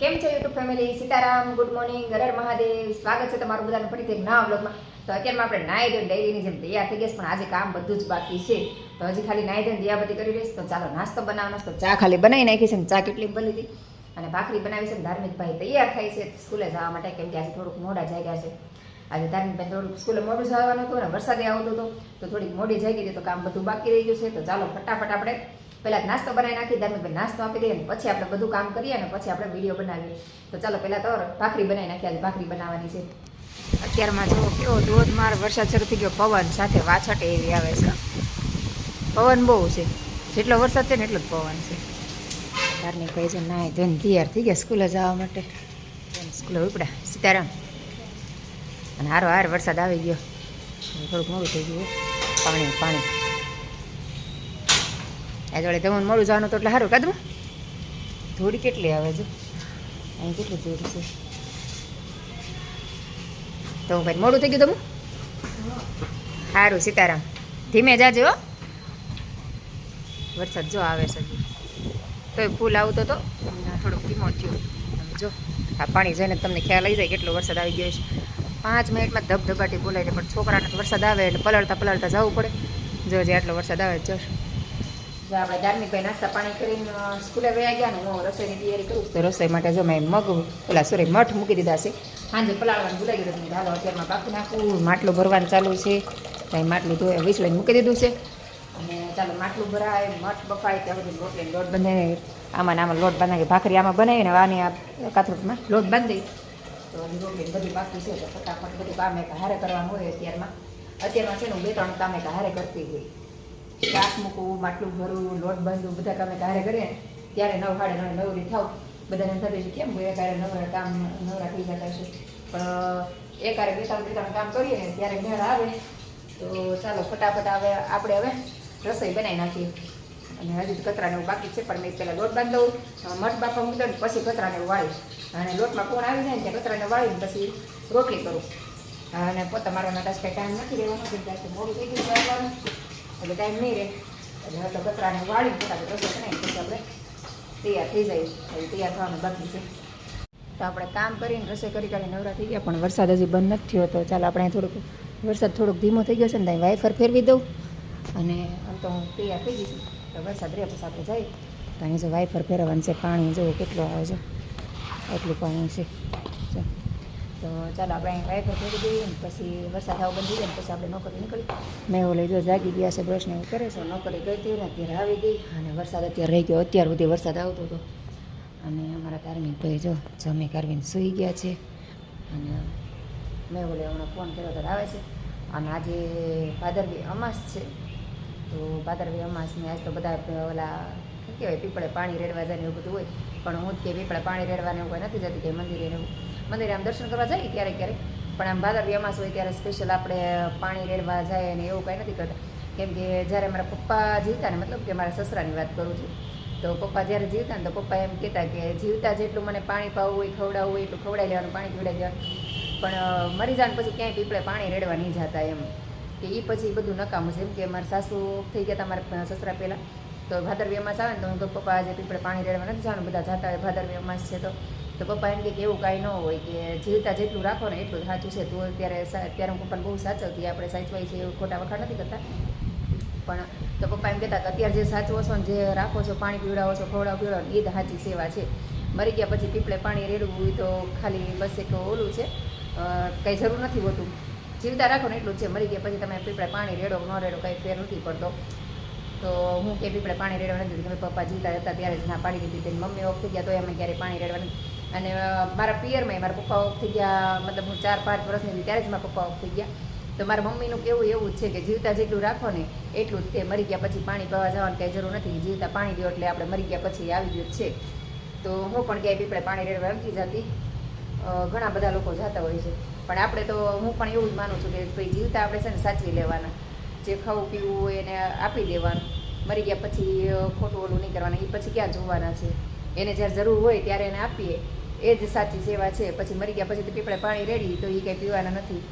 કેમ છે YouTube family? Sitaram, good morning, હર હર મહાદેવ. સ્વાગત છે તમારું બધાનું ફરીથી એક નવા વ્લોગમાં. તો અત્યારમાં આપણે નાહી ધોઈને ડેઈલીની જેમ તૈયાર થઈ ગયા, પણ આજે કામ બધું જ બાકી છે. તો હજી ખાલી નાહી ધોઈને દિયાબત્તી કરી રહીશ. તો ચાલો નાસ્તો બનાવવાનો. તો ચા ખાલી બનાવી નાખી છે, ચા કેટલી બની હતી અને ભાખરી બનાવી છે. ધાર્મિકભાઈ તૈયાર થાય છે સ્કૂલે જવા માટે, કેમ કે આજે થોડુંક મોડા જાગ્યા છે. આજે ધાર્મિકભાઈ થોડુંક સ્કૂલે મોડું જવાનું હતું અને વરસાદે આવતો હતો, તો થોડીક મોડી જાગી હતી, તો કામ બધું બાકી રહી ગયું છે. તો ચાલો ફટાફટ આપણે પહેલાં નાસ્તો બનાવી નાખી, ધાર્મિકભાઈ નાસ્તો આપી દઈએ અને પછી આપણે બધું કામ કરીએ અને પછી આપણે વિડીયો બનાવીએ. તો ચાલો પહેલાં તો ભાખરી બનાવી નાખીએ. આજે ભાખરી બનાવવાની છે. અત્યારમાં જો કેવો ધોધમાર વરસાદ શરૂ થઈ ગયો, પવન સાથે વાછટ એવી આવે છે. પવન બહુ છે, જેટલો વરસાદ છે ને એટલો જ પવન છે. ધાર્મિકભાઈ છે નાય ધોઈને તૈયાર થઈ ગયા સ્કૂલે જવા માટે. સ્કૂલે ઉપડ્યા સીતારામ, અને હારો હાર વરસાદ આવી ગયો. થોડુંક મોડું થઈ ગયું, પાણી આ જોડે તમને મોડું જવાનું તો એટલે સારું કાદું. ધૂળ કેટલી આવે છે અહીં, કેટલી ધૂળ છે. તો ભાઈ મોડું થઈ ગયું તમે સારું. સીતારામ, ધીમે જાજે હો, વરસાદ જો આવે છે તો ફૂલ આવતો તો થોડોક ધીમો થયો. જો આ પાણી જોઈને તમને ખ્યાલ આવી જાય કેટલો વરસાદ આવી ગયો છે. 5 મિનિટમાં ધબધબાટી બોલાય, પણ છોકરાને વરસાદ આવે એટલે પલળતા જવું પડે. જો જે આટલો વરસાદ આવે જશ. જો આપણે ધાર્મિકભાઈ નાસ્તા પાણી કરીને સ્કૂલે વયા ગયા ને હું રસોઈની તૈયારી કરું. તો રસોઈ માટે જો મેં મઠ મૂકી દીધા છે. સાંજે પલાળવાનું ભૂલાઈ ગયું હતું. હાલો અત્યારમાં બાકી નાખવું. માટલું ભરવાનું ચાલુ છે. ત્યાં માટલું ધોઈ વિસળીને મૂકી દીધું છે. અને ચાલો માટલું ભરાય, મઠ બફાય ત્યાં સુધી રોટલીને લોટ બંધાય. આમાં લોટ બાંધી ભાખરી આમાં બનાવીને આની આ કાથરોટમાં લોટ બાંધી. તો રોટલી બધી બાકી છે, તો ફટાફટ બધું કામ એક હારે કરવાનું હોય. અત્યારમાં છે ને 2-3 કામ એક હારે કરતી હોય. શાક મૂકવું, માટલું ભરવું, લોટ બાંધવું, બધા કામ એક હારે કરીએ ત્યારે 9-9:30 નવરી થાવ. બધાને થતું છે કેમ એક હારે નવરા થઈ જતા છે, પણ એક હારે 2-3 કામ કરીએ ને ત્યારે મેળ આવે. તો ચાલો ફટાફટ આપણે હવે રસોઈ બનાવી નાખીએ. અને હજી કચરાને એવું બાકી છે, પણ મેં પહેલાં લોટ બાંધી દઉં, મઠ બાફા મૂકી દઉં, પછી કચરાને એવું વાળી. અને લોટમાં કોણ આવી જાય ને ત્યાં કચરાને વાળીને પછી રોટલી કરું. અને પોતા મારવાના ટાસ્ક કંઈ ટાઈમ નથી રહેવાનો, કેમ કે મોડું થઈ ગયું છે આવવાનું, એટલે ટાઈમ નહીં રહે. એટલે તો કચરાને વાળીને ફટાફટ રસોઈ બનાવી પછી આપણે તૈયાર થઈ જાય. એટલે તૈયાર થવાનું બાકી છે. તો આપણે કામ કરીને રસોઈ કરી કાઢી નવરા થઈ ગયા, પણ વરસાદ હજી બંધ નથી થયો. તો ચાલો આપણે વરસાદ થોડોક ધીમો થઈ ગયો છે ને, ત્યાં વાઇફર ફેરવી દઉં. અને આમ તો હું તૈયાર થઈ ગઈ છું. તો વરસાદ રહે પછી આપણે જઈએ. તો અહીં જો વાઇફર ફેરવવાનું છે. પાણી જુઓ કેટલું આવે છે, એટલું પાણી છે. તો ચાલો આપણે અહીં વાઇફર ફેરવી દઈએ ને પછી વરસાદ આવો બંધ થઈ જાય ને પછી આપણે નોકરી નીકળી. મેં એવું લઈ જો જાગી ગયા છે, બ્રશને એવું કરે છે. નોકરી ગઈ હતી ને અત્યારે આવી ગઈ, અને વરસાદ અત્યારે રહી ગયો. અત્યાર સુધી વરસાદ આવતો હતો. અને અમારા ધાર્મિકભાઈ જો જમી કરવીને સૂઈ ગયા છે. અને મેં ઓલે હમણાં ફોન કર્યો તો આવે છે. અને આજે ભાદરવી અમાસ છે. તો ભાદરવી અમાસની આજ તો બધા ઓલા શું કહેવાય પીપળે પાણી રેડવા જાય ને એવું બધું હોય. પણ હું જ કે પીપળે પાણી રેડવાને એવું કંઈ નથી જતી, કે મંદિરે આમ દર્શન કરવા જાય ક્યારેક. પણ આમ ભાદરવી અમાસ હોય ત્યારે સ્પેશિયલ આપણે પાણી રેડવા જાય ને એવું કંઈ નથી કરતા. કેમ કે જ્યારે મારા પપ્પા જીવતા ને, મતલબ કે મારા સસરાની વાત કરું છું, તો પપ્પા જ્યારે જીવતા ને તો પપ્પા એમ કહેતા કે જીવતા જેટલું મને પાણી પાવું હોય, ખવડાવવું હોય એટલું ખવડાવી લેવાનું, પાણી પીવડાવી દેવાનું. પણ મરી જાય પછી ક્યાંય પીપળે પાણી રેડવા નહીં જતા. એમ કે એ પછી બધું નકામું છે. એમ કે મારા સાસુ થઈ ગયા હતા મારા સસરા પહેલાં. તો ભાદરવી અમાસ આવે ને તો હું તો પપ્પા આજે પીપળે પાણી રેડવા નથી જવાનું, બધા જતા હોય ભાદરવી અમાસ છે. તો પપ્પા એમ કે એવું કાંઈ ન હોય, કે જીવતા જેટલું રાખો ને એટલું સાચું છે. તો અત્યારે હું પપ્પાને બહુ સાચવતી, આપણે સાચવાય છે એવું ખોટા વખાણ નથી કરતા. પણ તો પપ્પા એમ કહેતા કે અત્યારે જે સાચવો છો ને, જે રાખો છો, પાણી પીવડાવો છો, પીવડાવો એ જ સાચી સેવા છે. મરી ગયા પછી પીપળે પાણી રેડવું હોય તો ખાલી બસ એક ઓલું છે, કંઈ જરૂર નથી હોતું. જીવતા રાખો ને એટલું જ છે. મરી ગયા પછી તમે પીપળે પાણી રેડો ન રેડો કંઈ ફેર નથી પડતો. તો હું કે પીપળે પાણી રેડવા નથી દીધી. પપ્પા જીવતા હતા ત્યારે જ ના પાડી દીધી. તેની મમ્મી ઓફ થઈ ગયા તો એમ ક્યારેય પાણી રેડવા નથી. અને મારા પિયરમાં મારા પપ્પા ઓફ થઈ ગયા, મતલબ હું 4-5 વર્ષની હતી ત્યારે જ મારા પપ્પા ઓફ થઈ ગયા. તો મારા મમ્મીનું કેવું એવું જ છે કે જીવતા જેટલું રાખો ને એટલું જ તે. મરી ગયા પછી પાણી પીવા જવાની કંઈ જરૂર નથી. જીવતા પાણી દો એટલે આપણે મરી ગયા પછી આવી ગયું જ છે. તો હું પણ ક્યાંય પીપળે પાણી રેડવા નથી જતી. ઘણા બધા લોકો જતા હોય છે, પણ આપણે તો હું પણ એવું જ માનું છું કે ભાઈ જીવતા આપણે છે ને સાચવી લેવાના. જે ખાવું પીવું હોય એને આપી દેવાનું. મરી ગયા પછી ખોટું ઓલું નહીં કરવાનું. એ પછી ક્યાં જોવાના છે? એને જ્યારે જરૂર હોય ત્યારે એને આપીએ, એ જ સાચી સેવા છે. પછી મરી ગયા પછી તો પીપળે પાણી રેડી તો એ કંઈ પીવાના નથી.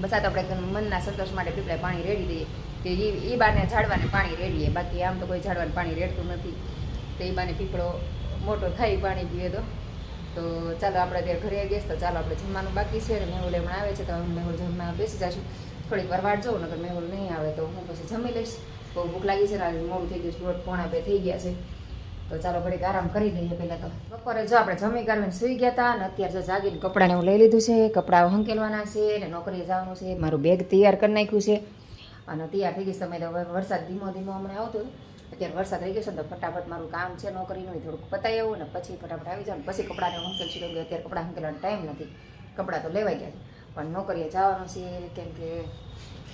બસ આ તો આપણે મનના સંતોષ માટે પીપળે પાણી રેડી દઈએ, કે એ બાને ઝાડવાને પાણી રેડીએ. બાકી આમ તો કોઈ ઝાડવાને પાણી રેડતું નથી. તો એ બાને પીપળો મોટો થાય પાણી પીવે તો. તો ચાલો આપણે અત્યારે ઘરે આવી ગયા તો ચાલો આપણે જમવાનું બાકી છે અને મેહુલ હમણાં આવે છે તો મેહુલ જમવા બેસી જશું. થોડીક વાર વાટ જોઉં નકર મેહુલ નહીં આવે તો હું પછી જમી લઈશ. બહુ ભૂખ લાગી છે ને મોડું થઈ ગયું છે, 1:45 થઈ ગયા છે. તો ચાલો ઘડીક આરામ કરી લઈએ પહેલાં. તો બપોરે જો આપણે જમી કાઢીને સૂઈ ગયા હતા અને અત્યારે જો જાગીને કપડાને હું લઈ લીધું છે. કપડાં હંકેલવાના છે અને નોકરીએ જવાનું છે. મારું બેગ તૈયાર કરી નાખ્યું છે અને તૈયાર થઈ ગઈ સમય તો હવે વરસાદ ધીમો ધીમો હમણાં આવતો અત્યારે વરસાદ થઈ ગયો છે ને તો ફટાફટ મારું કામ છે નોકરીનું થોડુંક પતાવી આવું ને પછી ફટાફટ આવી જાવ ને પછી કપડાને હંકેલ છું. કે અત્યારે કપડાં હંકેલવાનો ટાઈમ નથી, કપડાં તો લેવાઈ ગયા પણ નોકરીએ જવાનું છે કેમ કે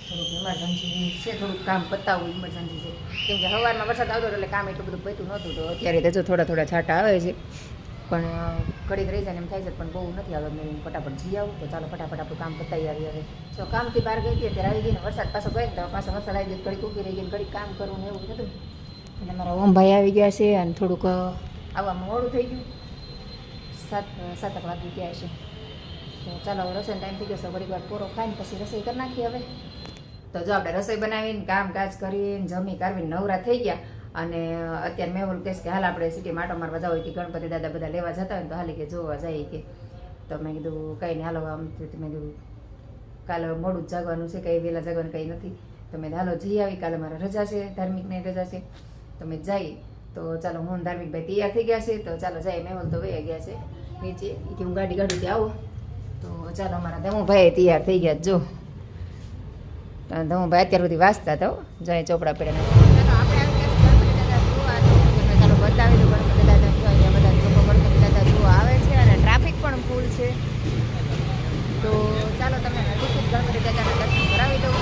થોડુંક ઇમરજન્સી છે, થોડુંક કામ પતાવવું ઇમરજન્સી છે કેમ કે સવારમાં વરસાદ આવતો એટલે કામ એટલું બધું પતું નહોતું. તો અત્યારે તો જો થોડા થોડા છાંટા આવે છે પણ ઘડીક રહી જાય ને એમ થાય છે પણ બહુ નથી આવતું. મેં ફટાફટ જઈ આવું તો ચાલો ફટાફટ આપણું કામ પતાવી આવી. હવે જો કામથી બહાર ગઈ હતી અત્યારે આવી ગઈ ને વરસાદ પાછો ગઈ ને તો પાછો વરસાદ આવી ગયો, ઘડીક ઊભી રહી ગઈ, ઘડીક કામ કરવું ને એવું થતું. અને મારા ઓમભાઈ આવી ગયા છે અને થોડુંક આવવામાં મોડું થઈ ગયું, 7 વાગી ગયા છે. તો ચાલો હવે રસોઈનો ટાઈમ થઈ ગયો છે, ઘડીક વાર પૂરો ખાઈને પછી રસોઈ કરી નાખીએ. હવે તો જો આપણે રસોઈ બનાવીને કામકાજ કરીને જમી કાઢવીને નવરા થઈ ગયા અને અત્યારે મેહુલ કહેશે કે હાલ આપણે સિટી માટો મારવા જાવ કે ગણપતિ દાદા બધા લેવા જતા હોય ને તો હાલી કે જોવા જાય કે. તો મેં કીધું કંઈ નહીં હાલો, આમ મેં કીધું કાલે મોડું જ જાગવાનું છે, કંઈ વહેલા જાગવાનું કંઈ નથી. તો મેં હાલો જઈ આવી, કાલે મારે રજા છે, ધાર્મિકની રજા છે તો મેં જઈ. તો ચાલો હું ધાર્મિકભાઈ તૈયાર થઈ ગયા છે તો ચાલો જાય. મેહુલ તો વહી ગયા છે નીચે કે હું ગાડી કાઢું આવો. તો ચાલો અમારા ધમુભાઈ તૈયાર થઈ ગયા. જો ધમુભાઈ અત્યાર સુધી વાંચતા હતા જાય ચોપડા પડ્યા. ચાલો બતાવી દઉં ગણપતિ દાદા જો અહીંયા બધા લોકો ગણપતિ દાદા જોવા આવે છે અને ટ્રાફિક પણ ફૂલ છે. તો ચાલો તમને નજીકથી ગણપતિ દાદાના દર્શન કરાવી દઉં.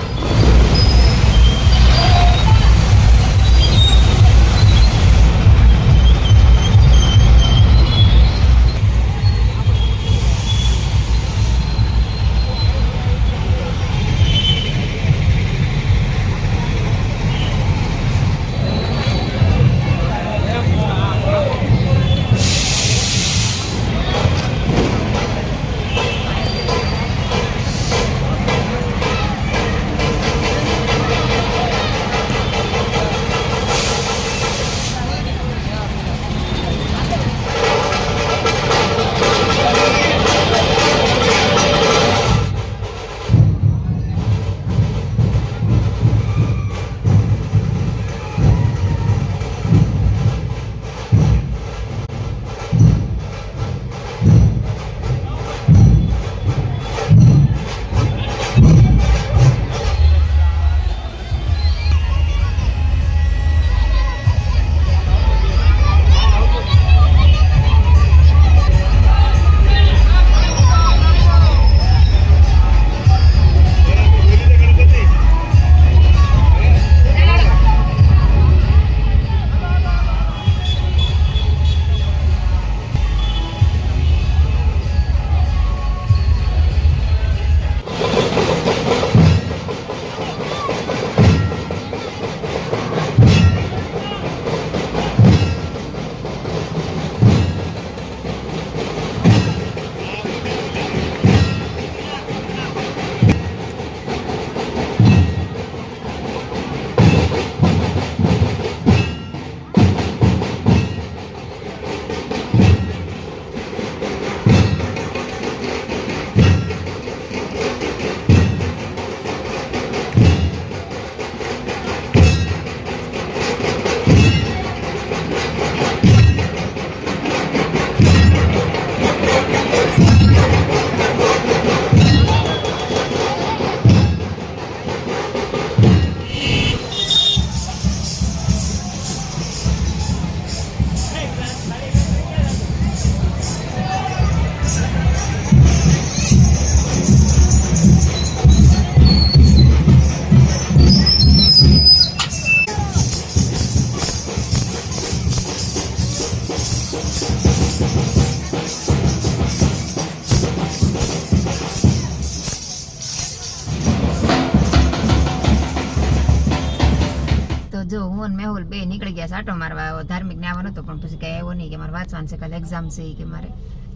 જો હું ને મેહુલ બે નીકળી ગયા છે આટો મારવા. ધાર્મિક ને આવવાનો હતો પણ પછી કઈ આવ્યો નહીં કે મારે વાંચવાનું છે, કાલે એક્ઝામ છે કે મારે.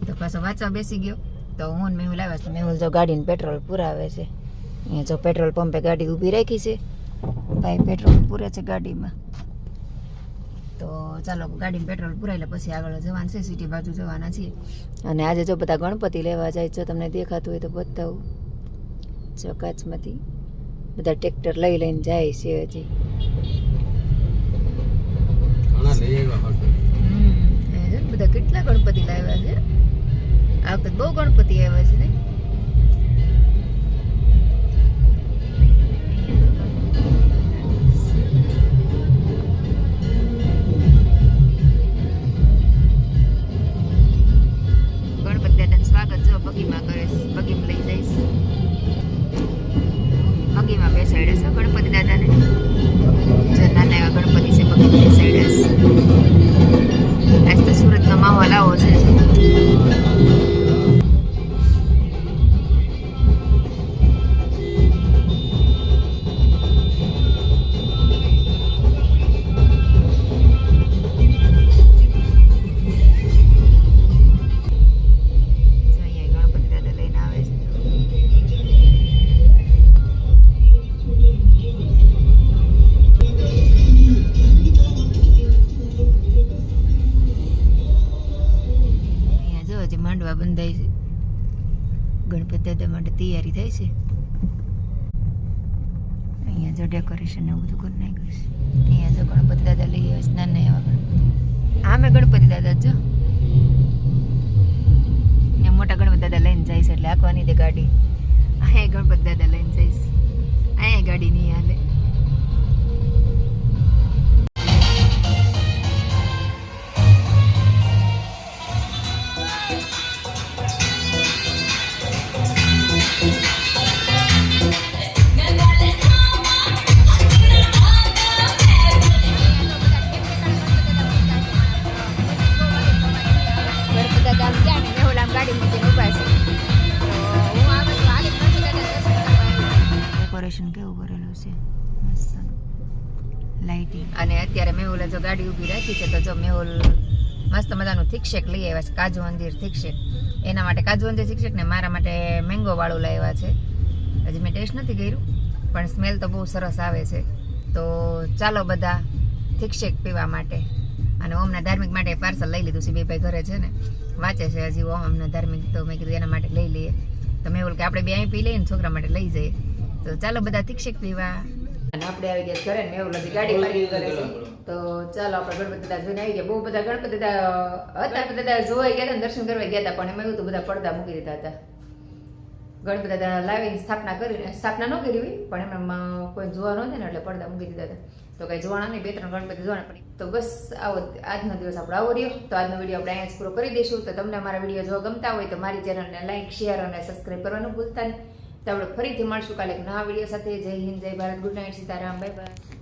તો પાછો વાંચવા બેસી ગયો. તો હું ને મેહુલ આવ્યા છે. મેહુલ જો ગાડીને પેટ્રોલ પુરાવે છે. અહીંયા જો પેટ્રોલ પંપે ગાડી ઊભી રાખી છે, ભાઈ પેટ્રોલ પૂરે છે ગાડીમાં. તો ચાલો ગાડીમાં પેટ્રોલ પુરાઈ લે પછી આગળ જવાનું છે, સિટી બાજુ જવાના છીએ. અને આજે જો બધા ગણપતિ લેવા જાય, જો તમને દેખાતું હોય તો બતાવું. જો કાચમાંથી બધા ટ્રેક્ટર લઈને જાય છે હજી. બધા કેટલા ગણપતિ લાવ્યા છે આ વખતે, બહુ ગણપતિ આવ્યા છે ને. ગણપતિ દાદાનું સ્વાગત જો બગીમાં કરે છે, બગીમાં લઈ જઈશ, બગીમાં બેસાડ્યા છે ગણપતિ દાદાને. જો નાના એવા ગણપતિ છે, બગીમાં બેસાડ્યા છે. આજ તો સુરતનો માહોલ આવો છે. માંડવા બંધાય છે, ગણપતિ દાદા માટે તૈયારી થાય છે. અહીંયા જો ડેકોરેશન એવું બધું કરી નાખ્યું છે. અહીંયા જો ગણપતિ દાદા લઈ આવે છે, નાના એવા ગણપતિ. આમે ગણપતિ દાદા જો અહીંયા મોટા ગણપતિ દાદા લઈને જાય છે, એટલે આખવાની દે ગાડી. અહીંયા ગણપતિ દાદા લઈને જઈશ, અહીંયા ગાડી નહીં હાલે. ડેકોરેશન કેવું કરેલું છે, મસ્ત લાઇટિંગ. અને અત્યારે મેહુલે જો ગાડી ઊભી રાખી છે, તો જો મેહુલ મસ્ત મજાનું થીક શેક લઈ આવ્યા છે, કાજુ અંજીર થીક શેક. એના માટે કાજુ અંજીર થીક શેક ને મારા માટે મેંગો વાળું લાવ્યા છે. હજી મેં ટેસ્ટ નથી કર્યું, પણ સ્મેલ તો બહુ સરસ આવે છે. તો ચાલો બધા થીક શેક પીવા માટે. અને ઓમના ધાર્મિક માટે પાર્સલ લઈ લીધું છે, બે ભાઈ ઘરે છે ને વાંચે છે હજી ઓમ અમના ધાર્મિક, તો મેં કીધું એના માટે લઈ લઈએ. તો મેં બોલું કે આપણે બે અહીં પી લઈએ ને છોકરા માટે લઈ જઈએ. તો ચાલો બધા થીક શેક પીવા. અને આપણે આવી ગયા ઘરે ને મેં હજી ગાડી પાર્કિંગ કરે છે. તો ચાલો આપણે ગણપતિ દાદા જોઈને આવી ગયા. બહુ બધા ગણપતિ દાદા હતા, દાદા જોવા ગયા હતા, દર્શન કરવા ગયા હતા, પણ એમાં એવું તો બધા પડદા મૂકી દીધા હતા. ગણપતિ દાદા લાવીને સ્થાપના કરીને, સ્થાપના ન કરી હોય પણ એમાં કોઈ જોવા ન થાય ને એટલે પડદા મૂકી દીધા હતા. તો કંઈ જોવાના નહીં, 2-3 ગણપતિ જોવાના પડી. તો બસ આવો આજનો દિવસ આપણો આવો રહ્યો. તો આજનો વિડીયો આપણે અહીંયા જ પૂરો કરી દઈશું. તો તમને અમારા વિડીયો જો ગમતા હોય તો મારી ચેનલને લાઈક, શેર અને સબસ્ક્રાઈબ કરવાનું ભૂલતા નહીં. તો આપણે ફરીથી મળશું કાલે એક નવા વિડીયો સાથે. જય હિન્દ, જય Bharat, good night, Sitaram, bye bye.